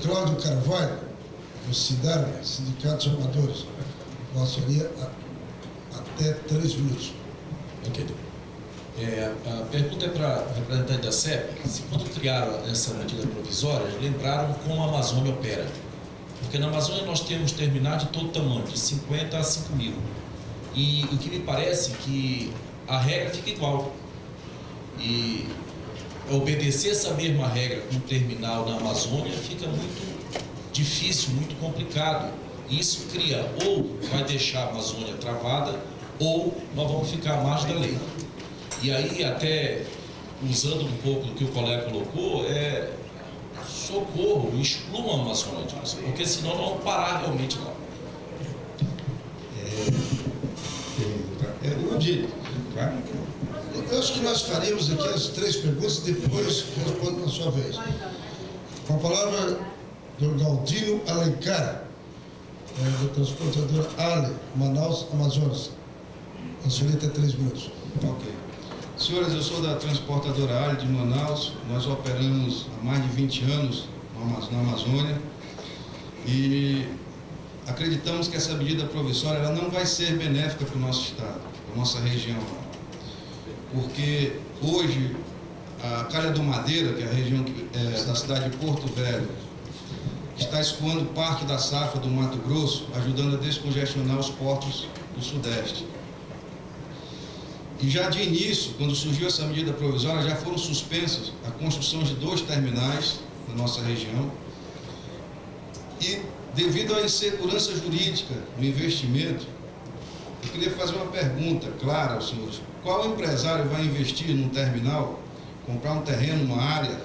Cláudio Carvalho, do SIDARM, Sindicato de Amadores. Passaria até 3 minutos. Ok. A pergunta é para o representante da CEP. Se quando criaram essa medida provisória, lembraram como a Amazônia opera. Porque na Amazônia nós temos terminais de todo tamanho, de 50 a 5 mil. E o que me parece que a regra fica igual. E obedecer essa mesma regra com um terminal na Amazônia fica muito difícil, muito complicado. E isso cria, ou vai deixar a Amazônia travada, ou nós vamos ficar à margem da lei. E aí, até usando um pouco do que o colega colocou, socorro, excluam a Amazônia disso, porque senão nós vamos parar realmente lá. Eu acho que nós faremos aqui as 3 perguntas e depois respondo na sua vez. Com a palavra do Galdino Alencar, da transportadora Ale, Manaus, Amazonas. A senhora tem 3 minutos. Ok. Senhores, eu sou da transportadora Ale de Manaus. Nós operamos há mais de 20 anos na Amazônia e acreditamos que essa medida provisória ela não vai ser benéfica para o nosso estado, para a nossa região. Porque hoje a Calha do Madeira, que é a região da cidade de Porto Velho, está escoando parte da safra do Mato Grosso, ajudando a descongestionar os portos do Sudeste. E já de início, quando surgiu essa medida provisória, já foram suspensas a construção de 2 terminais na nossa região. E devido à insegurança jurídica no investimento, eu queria fazer uma pergunta clara aos senhores. Qual empresário vai investir num terminal, comprar um terreno, uma área,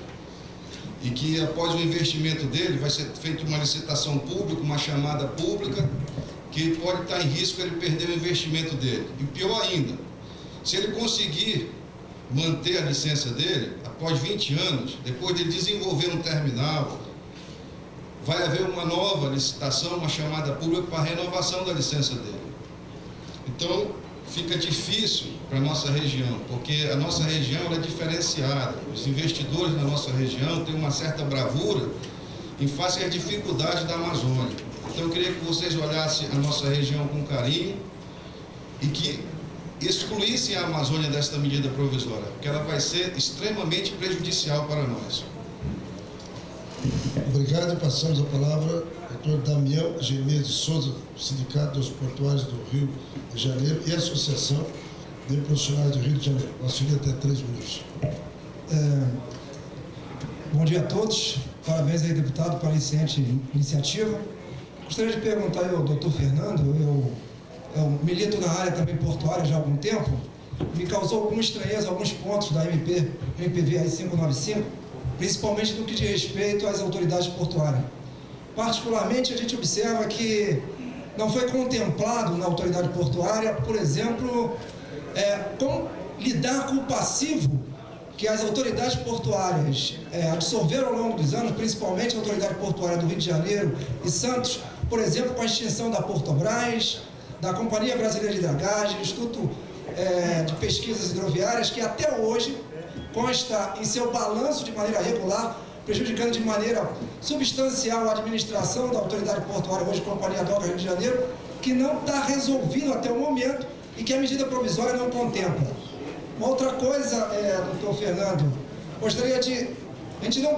e que após o investimento dele vai ser feita uma licitação pública, uma chamada pública, que pode estar em risco ele perder o investimento dele? E pior ainda, se ele conseguir manter a licença dele, após 20 anos, depois de desenvolver um terminal, vai haver uma nova licitação, uma chamada pública para a renovação da licença dele. Então, fica difícil para a nossa região, porque a nossa região ela é diferenciada. Os investidores da nossa região têm uma certa bravura em face às dificuldades da Amazônia. Então, eu queria que vocês olhassem a nossa região com carinho e que excluíssem a Amazônia desta medida provisória, porque ela vai ser extremamente prejudicial para nós. Obrigado. Passamos a palavra ao Dr. Damião Gemes de Souza, Sindicato dos Portuários do Rio de Janeiro e Associação de Profissionais do Rio de Janeiro. Nós temos até 3 minutos. Bom dia a todos. Parabéns aí, deputado, pela excelente iniciativa. Gostaria de perguntar ao doutor Fernando, eu milito na área também portuária já há algum tempo, me causou alguma estranheza alguns pontos da MPV aí 595, principalmente no que diz respeito às autoridades portuárias. Particularmente, a gente observa que não foi contemplado na autoridade portuária, por exemplo, como lidar com o passivo que as autoridades portuárias absorveram ao longo dos anos, principalmente a autoridade portuária do Rio de Janeiro e Santos, por exemplo, com a extinção da Portobras, da Companhia Brasileira de Dragagem, do Instituto de Pesquisas Hidroviárias, que até hoje consta em seu balanço de maneira regular, prejudicando de maneira substancial a administração da autoridade portuária, hoje Companhia Doca Rio de Janeiro, que não está resolvido até o momento e que a medida provisória não contempla. Uma outra coisa, doutor Fernando, gostaria de... A gente não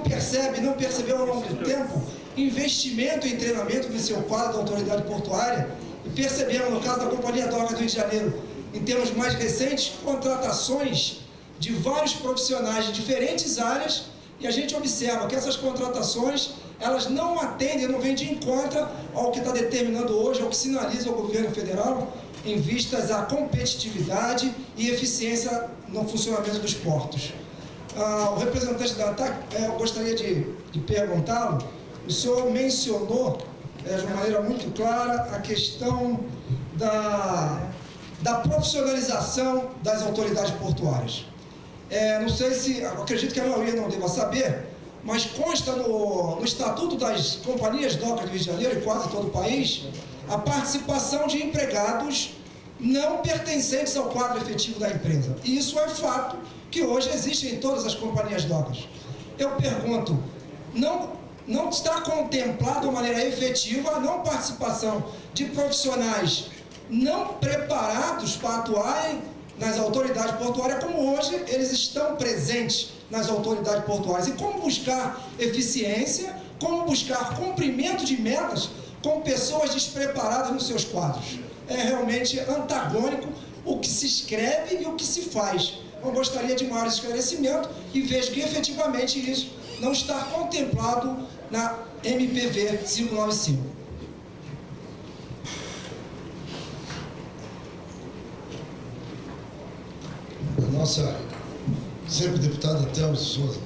percebeu ao longo do tempo investimento em treinamento no seu quadro da autoridade portuária, e percebemos, no caso da Companhia Doca do Rio de Janeiro, em termos mais recentes, contratações de vários profissionais de diferentes áreas, e a gente observa que essas contratações, elas não atendem, não vêm de encontro ao que está determinando hoje, ao que sinaliza o governo federal, em vistas à competitividade e eficiência no funcionamento dos portos. O representante da ANTAC, eu gostaria de perguntá-lo, o senhor mencionou de uma maneira muito clara a questão da profissionalização das autoridades portuárias. Não sei se, acredito que a maioria não deva saber, mas consta no Estatuto das Companhias Docas do Rio de Janeiro e quase todo o país, a participação de empregados não pertencentes ao quadro efetivo da empresa. E isso é fato que hoje existe em todas as companhias docas. Eu pergunto, não não está contemplado de maneira efetiva a não participação de profissionais não preparados para atuarem nas autoridades portuárias, como hoje eles estão presentes nas autoridades portuárias. E como buscar eficiência, como buscar cumprimento de metas com pessoas despreparadas nos seus quadros. É realmente antagônico o que se escreve e o que se faz. Eu gostaria de maior esclarecimento e vejo que efetivamente isso não está contemplado na MPV 595. A nossa sempre deputada Thelma Souza.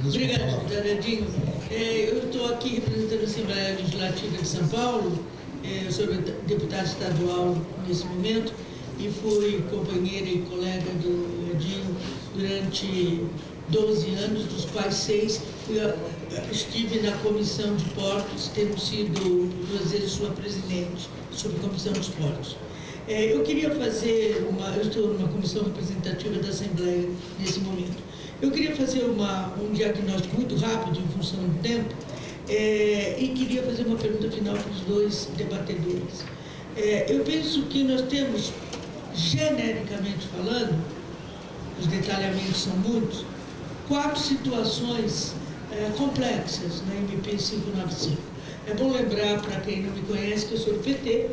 Obrigada, deputada Edinho. Eu estou aqui representando a Assembleia Legislativa de São Paulo. Eu sou deputada estadual nesse momento e fui companheira e colega do Edinho durante 12 anos, dos quais 6 estive na Comissão de Portos, tendo sido 2 vezes sua presidente sobre a Comissão dos Portos. Eu queria fazer eu estou numa comissão representativa da Assembleia nesse momento. Eu queria fazer um diagnóstico muito rápido em função do tempo e queria fazer uma pergunta final para os 2 debatedores. Eu penso que nós temos, genericamente falando, os detalhamentos são muitos, 4 situações complexas na MP 595. É bom lembrar, para quem não me conhece, que eu sou do PT,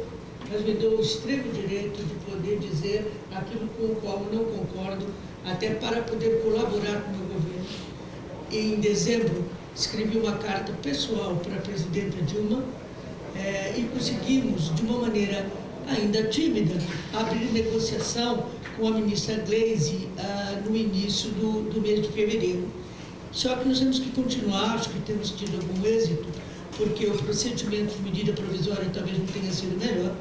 mas me dou o extremo direito de poder dizer aquilo com o qual eu não concordo, até para poder colaborar com o meu governo. E, em dezembro, escrevi uma carta pessoal para a presidenta Dilma e conseguimos, de uma maneira ainda tímida, abrir negociação com a ministra Gleisi no início do mês de fevereiro. Só que nós temos que continuar, acho que temos tido algum êxito, porque o procedimento de medida provisória talvez não tenha sido melhor,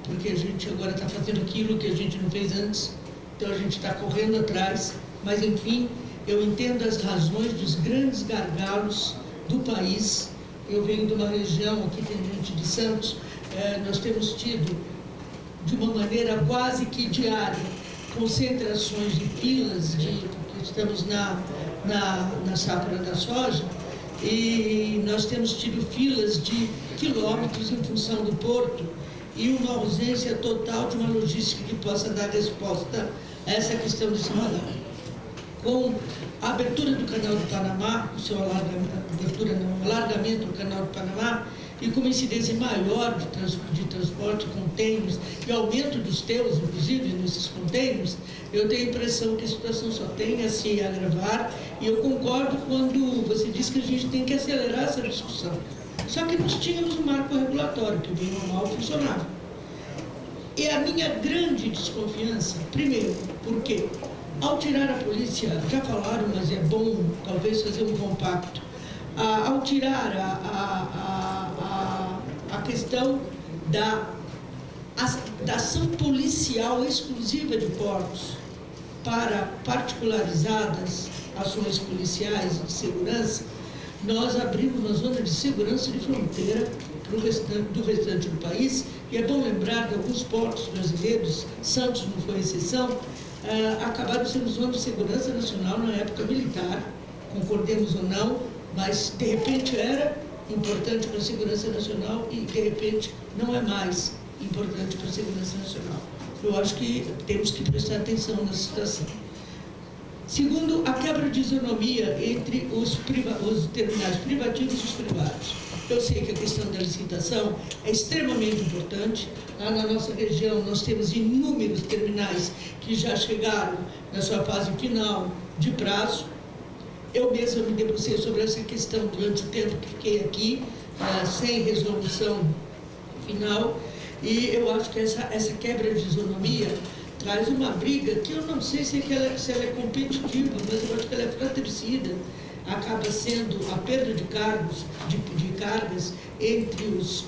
porque a gente agora está fazendo aquilo que a gente não fez antes, então a gente está correndo atrás, mas enfim, eu entendo as razões dos grandes gargalos do país. Eu venho de uma região, aqui tem gente de Santos, nós temos tido, de uma maneira quase que diária, concentrações de filas, porque estamos na safra da soja, e nós temos tido filas de quilômetros em função do porto e uma ausência total de uma logística que possa dar resposta a essa questão desse radar. Com a abertura do Canal do Panamá, o seu alargamento do Canal do Panamá, e com uma incidência maior de transporte, contêineres, e aumento dos teus, inclusive, nesses contêineres, eu tenho a impressão que a situação só tem a se agravar, e eu concordo quando você diz que a gente tem que acelerar essa discussão. Só que nós tínhamos um marco regulatório, que bem ou mal funcionava. E a minha grande desconfiança, primeiro, porque ao tirar a polícia, já falaram, mas é bom talvez fazer um compacto, ao tirar a questão da ação policial exclusiva de portos para particularizadas ações policiais de segurança, nós abrimos uma zona de segurança de fronteira do restante do país, e é bom lembrar que alguns portos brasileiros, Santos não foi exceção, acabaram sendo zona de segurança nacional na época militar, concordemos ou não, mas de repente era importante para a segurança nacional e de repente não é mais importante para a segurança nacional. Eu acho que temos que prestar atenção nessa situação. Segundo, a quebra de isonomia entre os terminais privativos e os privados. Eu sei que a questão da licitação é extremamente importante. Lá na nossa região nós temos inúmeros terminais que já chegaram na sua fase final de prazo. Eu mesma me debrucei sobre essa questão durante o tempo que fiquei aqui, sem resolução final, e eu acho que essa quebra de isonomia traz uma briga que eu não sei se ela é competitiva, mas eu acho que ela é fratricida. Acaba sendo a perda de cargas entre os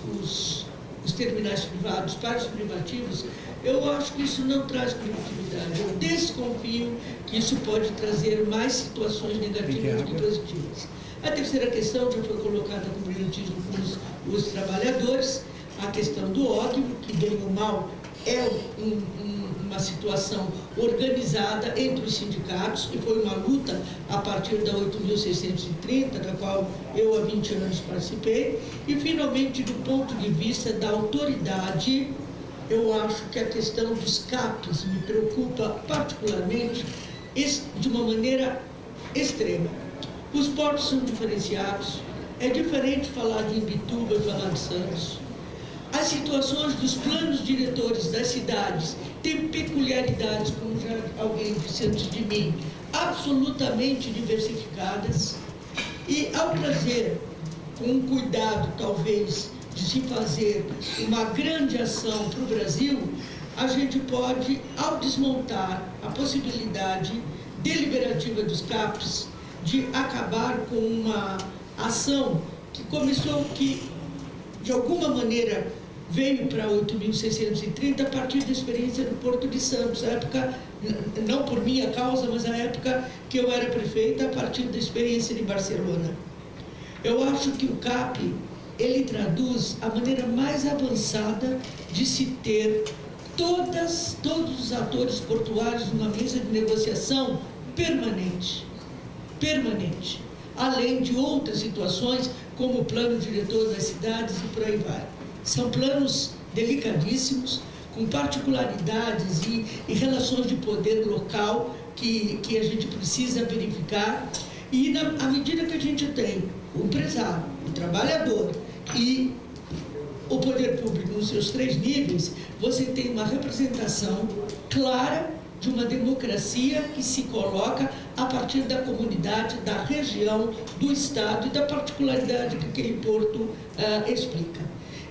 terminais privados para os privativos. Eu acho que isso não traz produtividade. Eu desconfio que isso pode trazer mais situações negativas do que positivas. A terceira questão já foi colocada com brilhantismo com os trabalhadores, a questão do ódio, que bem ou mal é uma situação organizada entre os sindicatos, e foi uma luta a partir da 8.630, da qual eu há 20 anos participei, e finalmente, do ponto de vista da autoridade, eu acho que a questão dos CAPs me preocupa particularmente de uma maneira extrema. Os portos são diferenciados, é diferente falar de Imbituba e falar de Santos. As situações dos planos diretores das cidades têm peculiaridades, como já alguém disse antes de mim, absolutamente diversificadas. E ao trazer, com um cuidado talvez, de se fazer uma grande ação para o Brasil, a gente pode, ao desmontar a possibilidade deliberativa dos CAPs, de acabar com uma ação que começou, que de alguma maneira veio para 8.630 a partir da experiência do Porto de Santos, a época, não por minha causa, mas a época que eu era prefeita, a partir da experiência de Barcelona. Eu acho que o CAP, ele traduz a maneira mais avançada de se ter todos os atores portuários numa mesa de negociação permanente, além de outras situações, como o plano diretor das cidades e por aí vai. São planos delicadíssimos, com particularidades e relações de poder local que a gente precisa verificar, e à medida que a gente tem o empresário, o trabalhador e o poder público nos seus 3 níveis, você tem uma representação clara de uma democracia que se coloca a partir da comunidade, da região, do Estado e da particularidade que aquele porto explica.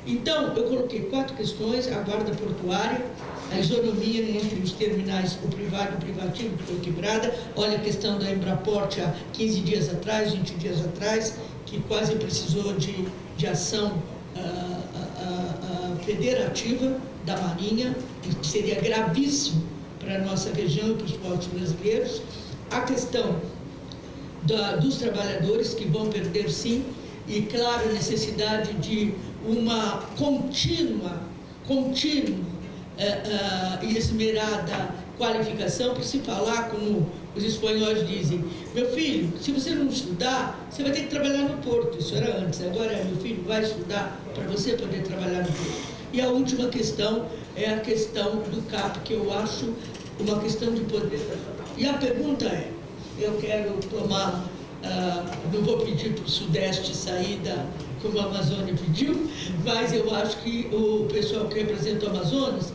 Então, eu coloquei 4 questões: a guarda portuária, a isonomia entre os terminais, o privado e o privativo, que foi quebrada. Olha a questão da Embraporte há 15 dias atrás, 20 dias atrás, que quase precisou de ação federativa da Marinha, que seria gravíssimo para a nossa região e para os portos brasileiros. A questão dos trabalhadores, que vão perder sim, e claro, a necessidade de uma contínua e esmerada qualificação, para se falar, como os espanhóis dizem: meu filho, se você não estudar, você vai ter que trabalhar no porto. Isso era antes, agora é: meu filho, vai estudar para você poder trabalhar no porto. E a última questão é a questão do CAP, que eu acho uma questão de poder. E a pergunta é, eu quero tomar, não vou pedir para o Sudeste sair como a Amazônia pediu, mas eu acho que o pessoal que representa o Amazonas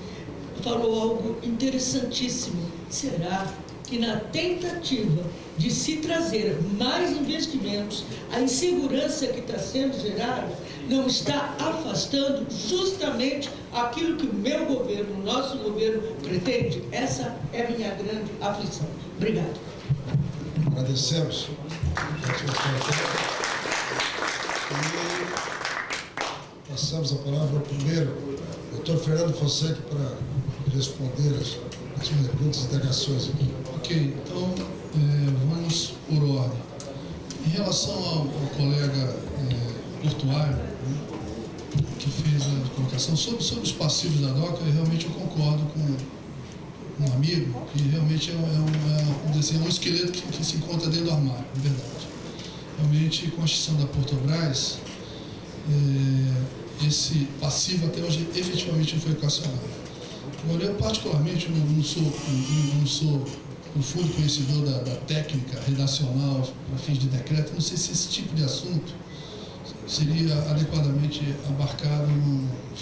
falou algo interessantíssimo. Será que, na tentativa de se trazer mais investimentos, a insegurança que está sendo gerada não está afastando justamente aquilo que o meu governo, o nosso governo, pretende? Essa é a minha grande aflição. Obrigado. Agradecemos. E passamos a palavra ao primeiro, doutor Fernando Fonseca, para responder as perguntas e indagações aqui. Ok, então vamos por ordem. Em relação ao colega portuário, que fez a colocação sobre os passivos da DOCA, realmente eu concordo com um amigo, que realmente vamos dizer assim, um esqueleto que se encontra dentro do armário, é verdade. Realmente, com a extinção da Portobras, esse passivo até hoje efetivamente não foi equacionado. Agora, eu particularmente não sou profundo conhecedor da técnica redacional para fins de decreto. Não sei se esse tipo de assunto seria adequadamente abarcado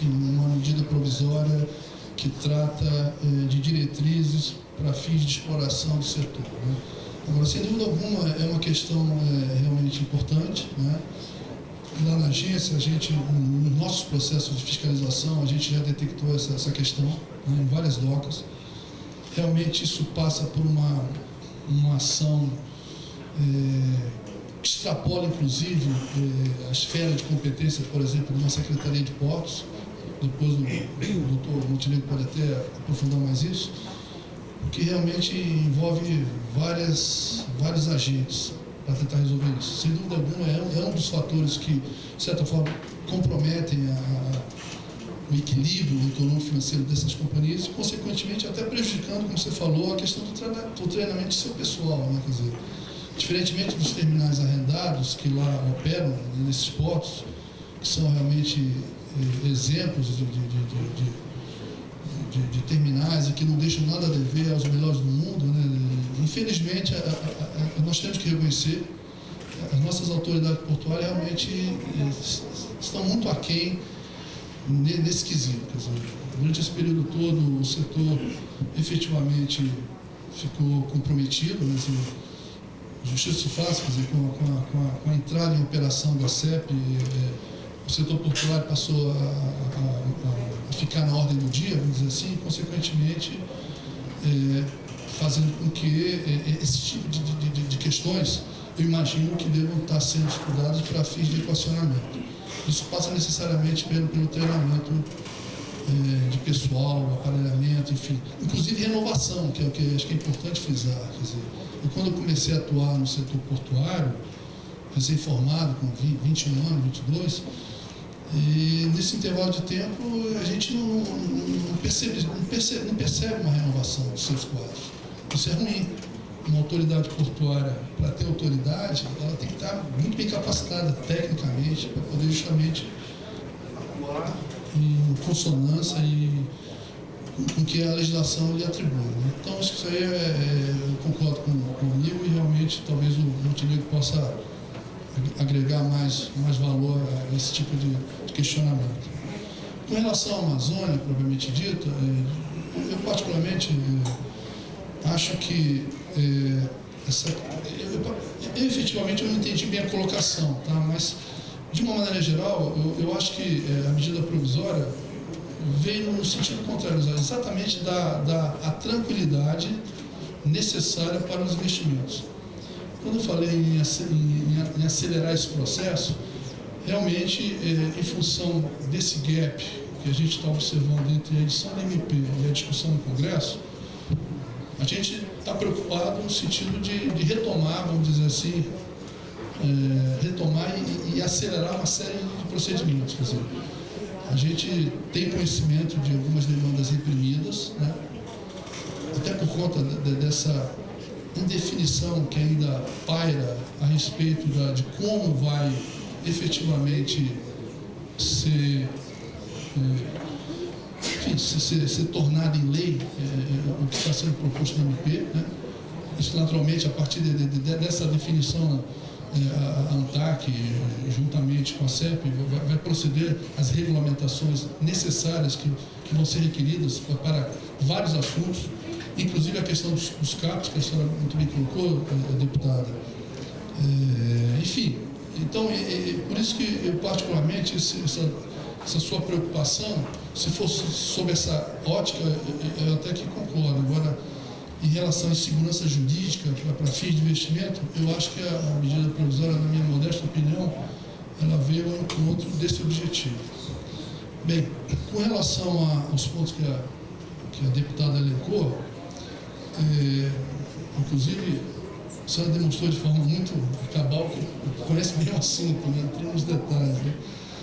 numa medida provisória que trata de diretrizes para fins de exploração do setor, né? Agora, sem dúvida alguma, é uma questão realmente importante, né? Lá na agência, nos nossos processos de fiscalização, a gente já detectou essa questão, né, em várias docas. Realmente isso passa por uma ação que extrapola, inclusive, a esfera de competência, por exemplo, de uma Secretaria de Portos. Depois o doutor Montenegro pode até aprofundar mais isso, porque realmente envolve vários agentes para tentar resolver isso. Sem dúvida alguma, é um dos fatores que, de certa forma, comprometem o equilíbrio econômico-financeiro dessas companhias e, consequentemente, até prejudicando, como você falou, a questão do treinamento do seu pessoal, né? Quer dizer, diferentemente dos terminais arrendados que lá operam nesses portos, que são realmente exemplos de terminais e que não deixam nada a dever aos melhores do mundo, né? Infelizmente, nós temos que reconhecer, as nossas autoridades portuárias realmente estão muito aquém nesse quesito. Quer dizer, durante esse período todo, o setor efetivamente ficou comprometido, né? Justiça se faz, quer dizer, com a entrada em operação da CEP, o setor portuário passou a ficar na ordem do dia, vamos dizer assim, e, consequentemente, fazendo com que esse tipo de questões, eu imagino que devam estar sendo estudadas para fins de equacionamento. Isso passa necessariamente pelo treinamento de pessoal, aparelhamento, enfim. Inclusive renovação, que é o que acho que é importante frisar. Quer dizer, quando eu comecei a atuar no setor portuário, recém-formado, com 21 anos, 22, e nesse intervalo de tempo a gente não percebe uma renovação dos seus quadros. Isso é ruim. Uma autoridade portuária, para ter autoridade, ela tem que estar muito bem capacitada tecnicamente para poder justamente atuar em consonância e com o que a legislação lhe atribui, né? Então, acho que isso aí eu concordo comigo e realmente talvez o Montenegro possa agregar mais valor a esse tipo de questionamento. Com relação à Amazônia, propriamente dita, eu particularmente acho que efetivamente eu não entendi bem a colocação, tá? Mas de uma maneira geral, eu acho que a medida provisória veio no sentido contrário, exatamente a tranquilidade necessária para os investimentos. Quando eu falei em acelerar esse processo, realmente, em função desse gap que a gente está observando entre a edição da MP e a discussão no Congresso, a gente está preocupado no sentido de retomar, vamos dizer assim, retomar e acelerar uma série de procedimentos. Quer dizer, a gente tem conhecimento de algumas demandas reprimidas, né? Até por conta dessa indefinição que ainda paira a respeito de como vai efetivamente ser tornado em lei o que está sendo proposto na MP, né? Isso, naturalmente, a partir dessa definição, a ANTAC, juntamente com a CEP, vai proceder às regulamentações necessárias que vão ser requeridas para vários assuntos, inclusive a questão dos CAPs, que a senhora muito bem colocou, deputada. Enfim, então, por isso que eu, particularmente, essa sua preocupação, se fosse sob essa ótica, eu até que concordo. Agora, em relação à segurança jurídica para fins de investimento, eu acho que a medida provisória, na minha modesta opinião, ela veio ao encontro desse objetivo. Bem, com relação aos pontos que a deputada elencou, inclusive, a senhora demonstrou de forma muito cabal que conhece bem o assunto, né? Entrou nos detalhes, né?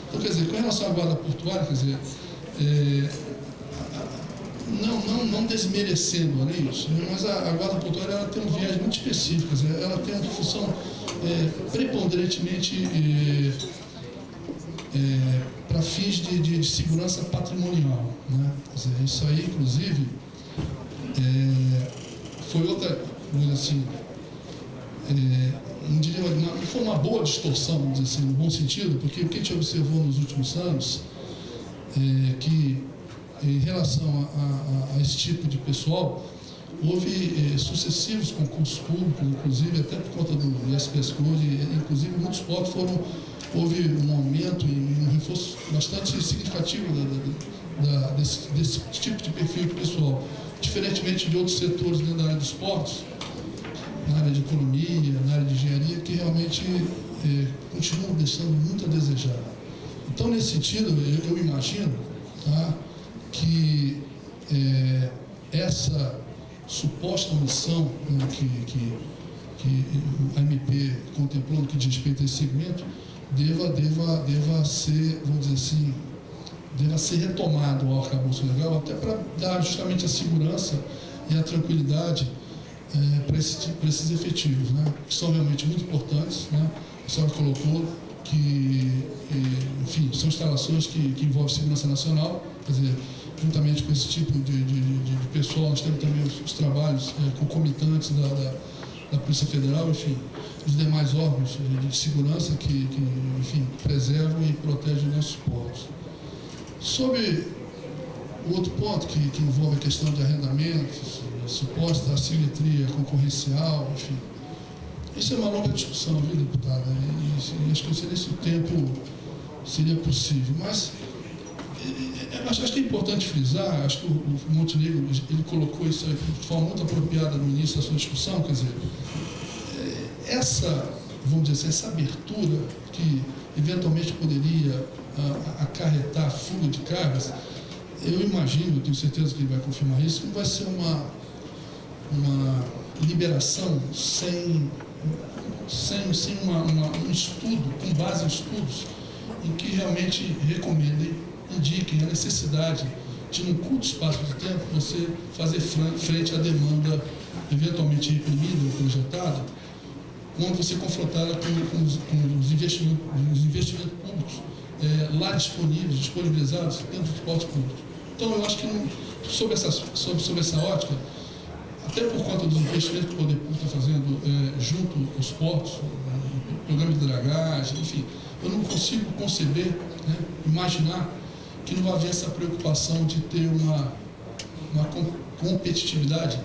Então, quer dizer, com relação à guarda portuária, quer dizer, não desmerecendo, não é isso, né? Mas a guarda portuária ela tem um viés muito específico, quer dizer, ela tem uma função preponderantemente para fins de segurança patrimonial, né? Quer dizer, isso aí, inclusive, foi outra coisa assim, não diria, não foi uma boa distorção, vamos dizer assim, no bom sentido, porque o que a gente observou nos últimos anos que, em relação a esse tipo de pessoal, houve sucessivos concursos públicos, inclusive até por conta do ISPS Code, inclusive muitos pontos houve um aumento e um reforço bastante significativo desse tipo de perfil de pessoal, diferentemente de outros setores dentro da área dos portos, na área de economia, na área de engenharia, que realmente continuam deixando muito a desejar. Então, nesse sentido, eu imagino, tá, que essa suposta omissão, né, que a MP contemplou no que diz respeito a esse segmento, deva ser, vamos dizer assim, deva ser retomado o arcabouço legal, até para dar justamente a segurança e a tranquilidade para esses efetivos, né? Que são realmente muito importantes, né? A senhora colocou que, enfim, são instalações que envolvem segurança nacional, quer dizer, juntamente com esse tipo de pessoal, nós temos também os trabalhos concomitantes da Polícia Federal, enfim, os demais órgãos de segurança que enfim, preservam e protegem os nossos portos. Sobre o outro ponto que envolve a questão de arrendamentos, suposta assimetria concorrencial, enfim, isso é uma longa discussão, viu, deputada? E acho que eu sei se o tempo seria possível, mas acho que é importante frisar, acho que o Montenegro ele colocou isso aí de forma muito apropriada no início da sua discussão, quer dizer, vamos dizer assim, essa abertura que eventualmente poderia acarretar a fuga de cargas, eu imagino, tenho certeza que ele vai confirmar isso, não vai ser uma liberação sem um estudo, com base em estudos, em que realmente recomendem, indiquem a necessidade de, num curto espaço de tempo, você fazer frente à demanda eventualmente reprimida ou projetada, quando você confrontada com os investimentos públicos lá disponíveis, disponibilizados dentro dos portos públicos. Então, eu acho que sob essa ótica, até por conta dos investimentos que o poder público está fazendo junto aos portos, programa de dragagem, enfim, eu não consigo conceber, né, imaginar que não vai haver essa preocupação de ter uma competitividade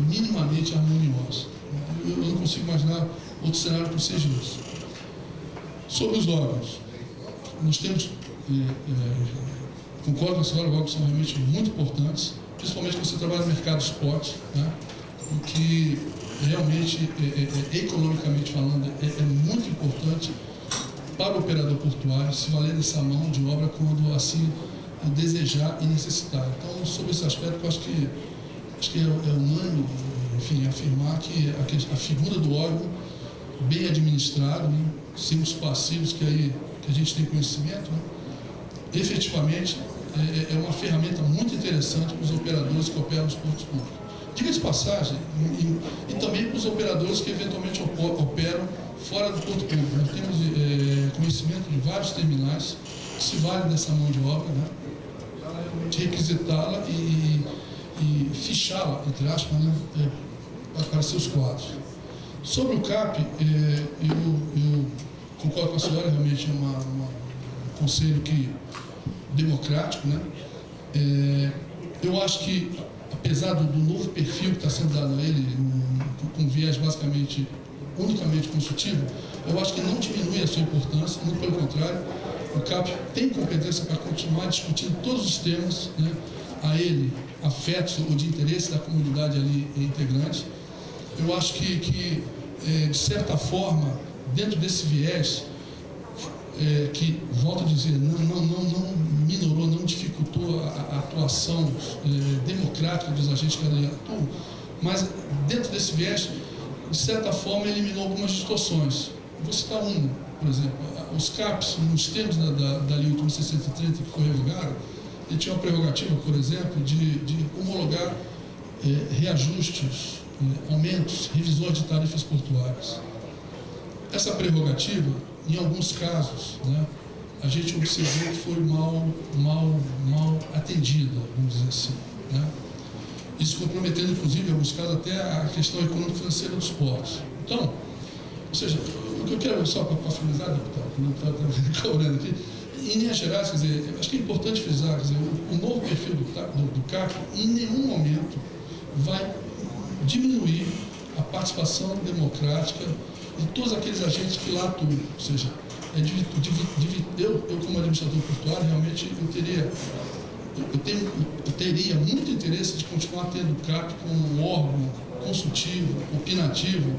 minimamente harmoniosa. Eu não consigo imaginar outro cenário que seja isso. Sobre os órgãos, nós temos, concordo com a senhora, os órgãos são realmente muito importantes, principalmente quando você trabalha no mercado de esporte, né, o que realmente, economicamente falando, é muito importante para o operador portuário se valer dessa mão de obra quando assim desejar e necessitar. Então, sobre esse aspecto, eu acho que é unânime, enfim, afirmar que a figura do órgão bem administrado, né, sem os passivos que a gente tem conhecimento, né, efetivamente é uma ferramenta muito interessante para os operadores que operam nos portos públicos. Diga-se de passagem, e também para os operadores que eventualmente operam fora do porto público. Nós temos conhecimento de vários terminais que se valem dessa mão de obra, né, de requisitá-la e fichá-la, entre aspas, né, para seus quadros. Sobre o CAP, eu concordo com a senhora, realmente é um conselho democrático, né? Eu acho que, apesar do novo perfil que está sendo dado a ele, com viés basicamente, unicamente consultivo, eu acho que não diminui a sua importância, muito pelo contrário, o CAP tem competência para continuar discutindo todos os temas, né, a ele afetos ou de interesse da comunidade ali integrante. Eu acho que de certa forma, dentro desse viés, que, volto a dizer, não minorou, não dificultou a atuação democrática dos agentes que ali atuam, mas dentro desse viés, de certa forma, eliminou algumas distorções. Vou citar uma, por exemplo, os CAPs, nos termos da Lei 8.630, que foi revogada, ele tinha uma prerrogativa, por exemplo, de homologar reajustes, aumentos, revisões de tarifas portuárias. Essa prerrogativa, em alguns casos, né, a gente observou que foi mal atendida, vamos dizer assim, né? Isso comprometendo, inclusive, em alguns casos, até a questão econômico-financeira dos portos. Então, ou seja, o que eu quero, só para finalizar, deputado, que não está cobrando aqui, em linhas gerais, quer dizer, acho que é importante frisar, quer dizer, o novo perfil do CAP, em nenhum momento, vai diminuir a participação democrática de todos aqueles agentes que lá atuam. Ou seja, eu como administrador portuário, realmente eu teria muito interesse de continuar tendo o CAP como um órgão consultivo, opinativo,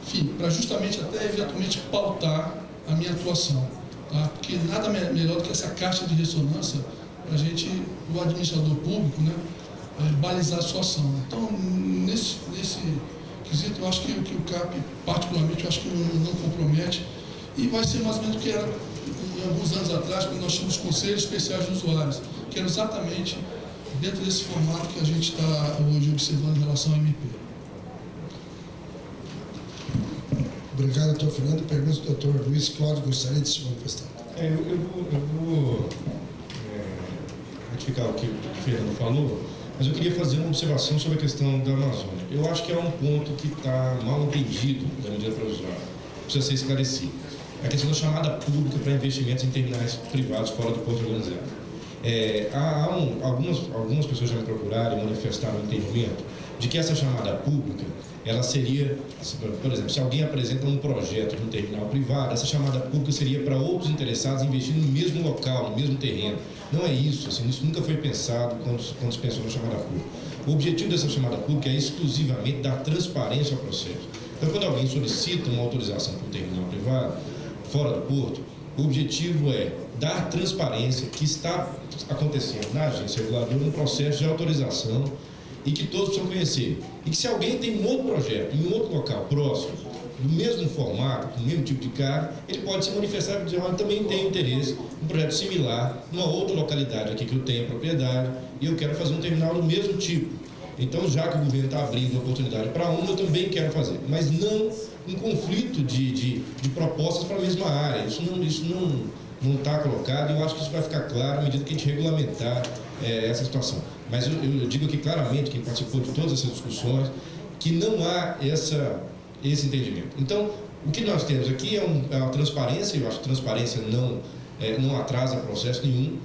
enfim, para justamente até eventualmente pautar a minha atuação, tá? Porque nada melhor do que essa caixa de ressonância para a gente, o administrador público, né, balizar a sua ação. Então, nesse quesito, eu acho que o CAP, particularmente, eu acho que não compromete, e vai ser mais ou menos o que era alguns anos atrás, quando nós tínhamos conselhos especiais de usuários, que era exatamente dentro desse formato que a gente está hoje observando em relação ao MP. Obrigado, doutor Fernando. Pergunta do doutor Luiz Cláudio, gostaria de se manifestar. Eu vou ratificar o que o Fernando falou, mas eu queria fazer uma observação sobre a questão da Amazônia. Eu acho que é um ponto que está mal entendido da medida provisória, precisa ser esclarecido. É a questão da chamada pública para investimentos em terminais privados fora do porto organizado. Algumas pessoas já me procuraram e manifestaram o entendimento de que essa chamada pública, ela seria, por exemplo, se alguém apresenta um projeto de um terminal privado, essa chamada pública seria para outros interessados investir no mesmo local, no mesmo terreno. Não é isso, assim, isso nunca foi pensado quando se pensou na chamada pública. O objetivo dessa chamada pública é exclusivamente dar transparência ao processo. Então, quando alguém solicita uma autorização para um terminal privado, fora do porto, o objetivo é dar transparência que está acontecendo na agência reguladora no processo de autorização e que todos precisam conhecer. E que se alguém tem um outro projeto em um outro local próximo, do mesmo formato, com o mesmo tipo de carga, ele pode se manifestar e dizer, olha, também tenho interesse em um projeto similar, numa outra localidade aqui que eu tenho propriedade, e eu quero fazer um terminal do mesmo tipo. Então, já que o governo está abrindo a oportunidade para um, eu também quero fazer. Mas não um conflito de propostas para a mesma área. Isso não está colocado, e eu acho que isso vai ficar claro à medida que a gente regulamentar essa situação. Mas eu digo aqui claramente, quem participou de todas essas discussões, que não há esse entendimento. Então, o que nós temos aqui é uma transparência, eu acho que transparência não atrasa processo nenhum,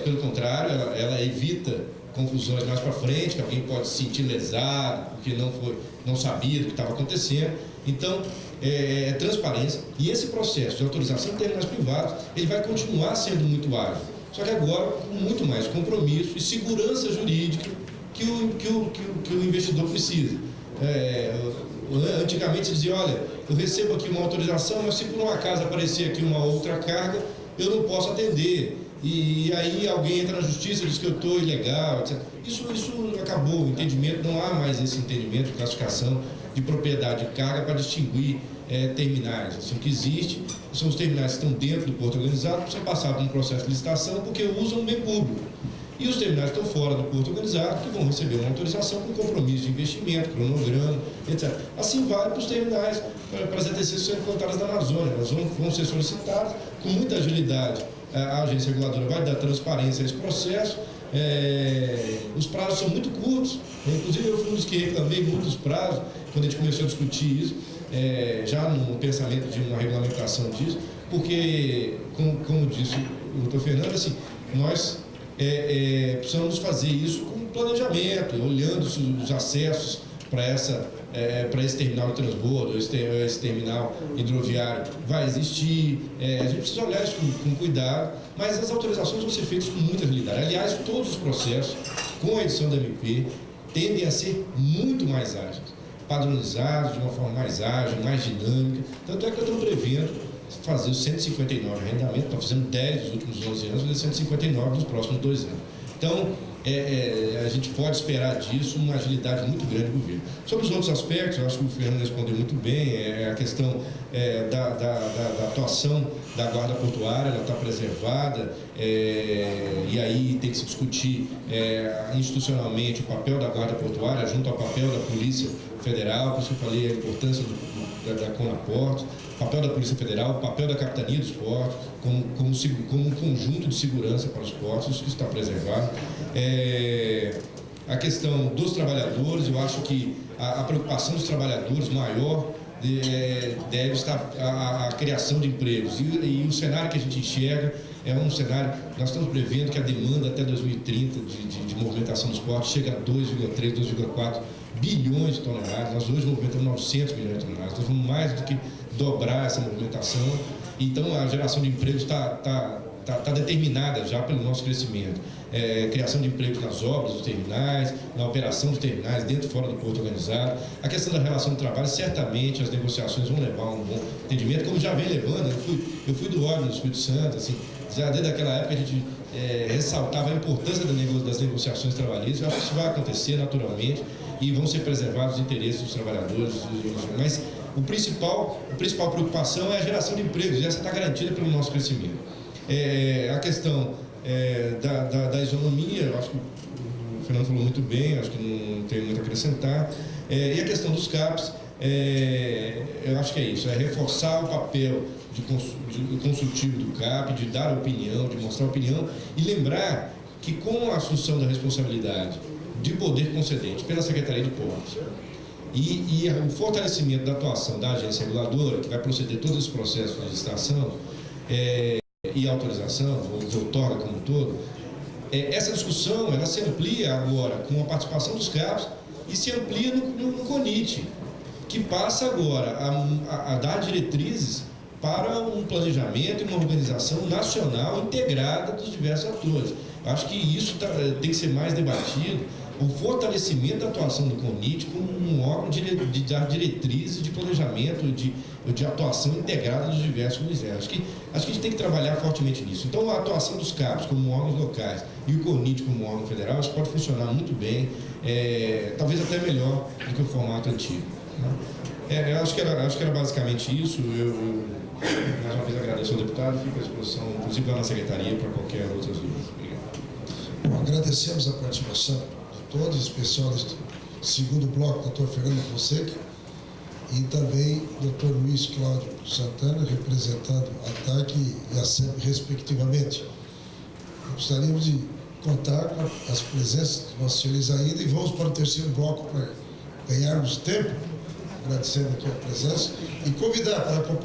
pelo contrário, ela evita confusões mais para frente, que alguém pode se sentir lesado, porque não sabia do que estava acontecendo. Então, é transparência. E esse processo de autorização de terminais privados, ele vai continuar sendo muito ágil. Só que agora, com muito mais compromisso e segurança jurídica que o investidor precisa. Antigamente se dizia, olha, eu recebo aqui uma autorização, mas se por um acaso aparecer aqui uma outra carga, eu não posso atender. E aí alguém entra na justiça e diz que eu estou ilegal, etc. Isso acabou, o entendimento, não há mais esse entendimento de classificação de propriedade de carga para distinguir terminais. Assim, o que existe são os terminais que estão dentro do porto organizado, que precisam passar por um processo de licitação porque usam um bem público. E os terminais que estão fora do porto organizado, que vão receber uma autorização com compromisso de investimento, cronograma, etc. Assim vale para os terminais, para as ETCs que são implantadas na Amazônia. Elas vão ser solicitadas com muita agilidade. A agência reguladora vai dar transparência a esse processo. Os prazos são muito curtos, inclusive eu fui um dos que reclamei muitos prazos quando a gente começou a discutir isso, já no pensamento de uma regulamentação disso, porque, como disse o doutor Fernando, assim, nós precisamos fazer isso com planejamento, olhando os acessos para esse terminal de transbordo, esse terminal hidroviário vai existir, a gente precisa olhar isso com cuidado, mas as autorizações vão ser feitas com muita agilidade. Aliás, todos os processos, com a edição da MP, tendem a ser muito mais ágeis, padronizados de uma forma mais ágil, mais dinâmica. Tanto é que eu estou prevendo fazer os 159 arrendamentos, estou fazendo 10 nos últimos 11 anos, fazer 159 nos próximos 2 anos. Então, a gente pode esperar disso uma agilidade muito grande do governo. Sobre os outros aspectos, eu acho que o Fernando respondeu muito bem, a questão da atuação da guarda portuária, ela está preservada, e aí tem que se discutir institucionalmente o papel da guarda portuária junto ao papel da Polícia Federal, por isso eu falei a importância da Conaportos, o papel da Polícia Federal, o papel da Capitania dos Portos, como um conjunto de segurança para os portos, isso está preservado. A questão dos trabalhadores, eu acho que a preocupação dos trabalhadores maior deve estar a criação de empregos. E o cenário que a gente enxerga é um cenário, nós estamos prevendo que a demanda até 2030 de movimentação dos portos chega a 2,3, 2,4 bilhões de toneladas. Nós hoje movimentamos 900 milhões de toneladas, nós vamos mais do que dobrar essa movimentação. Então, a geração de empregos está determinada já pelo nosso crescimento. Criação de empregos nas obras dos terminais, na operação dos terminais, dentro e fora do porto organizado. A questão da relação de trabalho, certamente as negociações vão levar a um bom entendimento, como já vem levando. Eu fui do órgão do Espírito Santo, assim, já desde aquela época a gente ressaltava a importância das negociações trabalhistas. Eu acho que isso vai acontecer naturalmente. e vão ser preservados os interesses dos trabalhadores. Mas a principal preocupação é a geração de empregos, e essa está garantida pelo nosso crescimento. A questão da isonomia, eu acho que o Fernando falou muito bem, acho que não tem muito a acrescentar. E a questão dos CAPs, eu acho que é isso, é reforçar o papel consultivo do CAP, de dar opinião, de mostrar opinião, e lembrar que com a assunção da responsabilidade de poder concedente pela Secretaria de Portos e o fortalecimento da atuação da agência reguladora, que vai proceder todos esses processos de licitação e autorização, ou outorga como um todo, essa discussão ela se amplia agora com a participação dos CAPs e se amplia no CONIT, que passa agora a dar diretrizes para um planejamento e uma organização nacional integrada dos diversos atores. Acho que isso tem que ser mais debatido, o fortalecimento da atuação do CONIT como um órgão de dar diretrizes de planejamento, de atuação integrada dos diversos ministérios. Acho que a gente tem que trabalhar fortemente nisso. Então, a atuação dos CAPs como órgãos locais e o CONIT como órgão federal, isso pode funcionar muito bem, talvez até melhor do que o formato antigo. Eu acho que era basicamente isso. Eu mais uma vez agradeço ao deputado e fico à disposição, inclusive lá na secretaria, para qualquer outras dúvidas. Obrigado. Bom, agradecemos a participação de todos, em especial do segundo bloco, doutor Fernando Fonseca, e também doutor Luiz Cláudio Santana, representando a TAC e a SEB, respectivamente. Gostaríamos de contar com as presenças de nossos senhores ainda, e vamos para o terceiro bloco para ganharmos tempo, agradecendo aqui a presença, e convidar para acompanhar